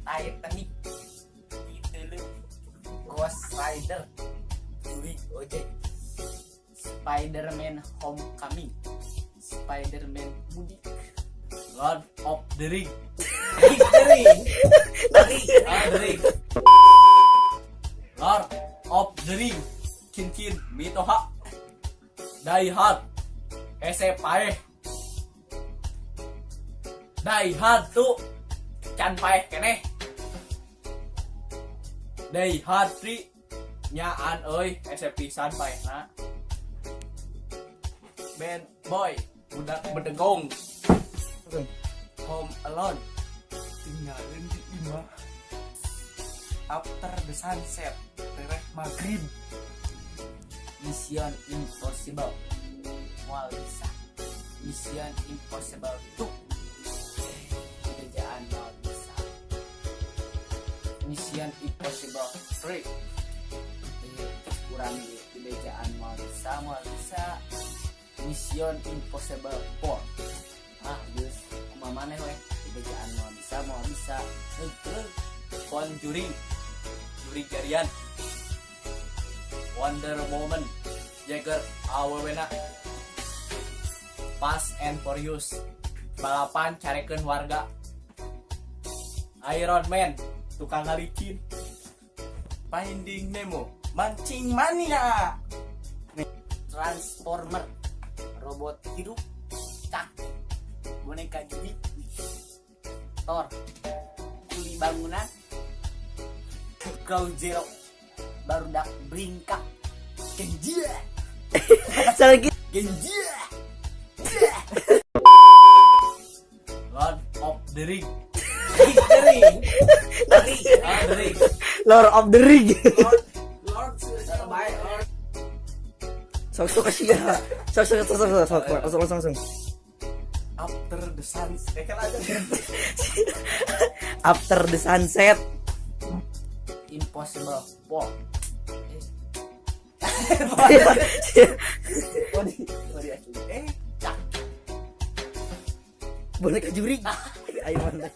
Titanic, gitu lu. Ghost Rider, Juri Ojek, Spider-Man Homecoming, Spider-Man Mudik, Lord of the Ring, Lord of the Ring, Kin Mitoha, Die Hard, Paeh, Die Hard tuh can paeh keneh, Die Hard 3 nyaan euy pisan paehna. Bad Boy, budak bedegong, Home Alone, tinggalin di imah, After the Sunset, tereh maghrib, Mission Impossible, moal bisa, Mission Impossible 2, kerjaan moal bisa, Mission Impossible 3, kurang di kerjaan moal bisa, Mission Impossible 4. Geus kumaha maneh we kerjaan moal bisa. Conjuring, Juri Jarian, Wonder Woman, Jagger awewena, Fast and Furious, balapan carekeun warga, Iron Man, tukang ngalicin, Finding Nemo, mancing mania, Transformer, robot hidup, cak, boneka judi, Thor, kuli bangunan, Ground Zero, barudak bringkak, Genjia, Genjia, Lord of the Ring, Lord of the Ring. Lord terbaik, Lord. Sok kasih ya. Sok langsung. After the Sunset, kan aja. After the Sunset. Impossible 4. Boneka juri. Ayo mana?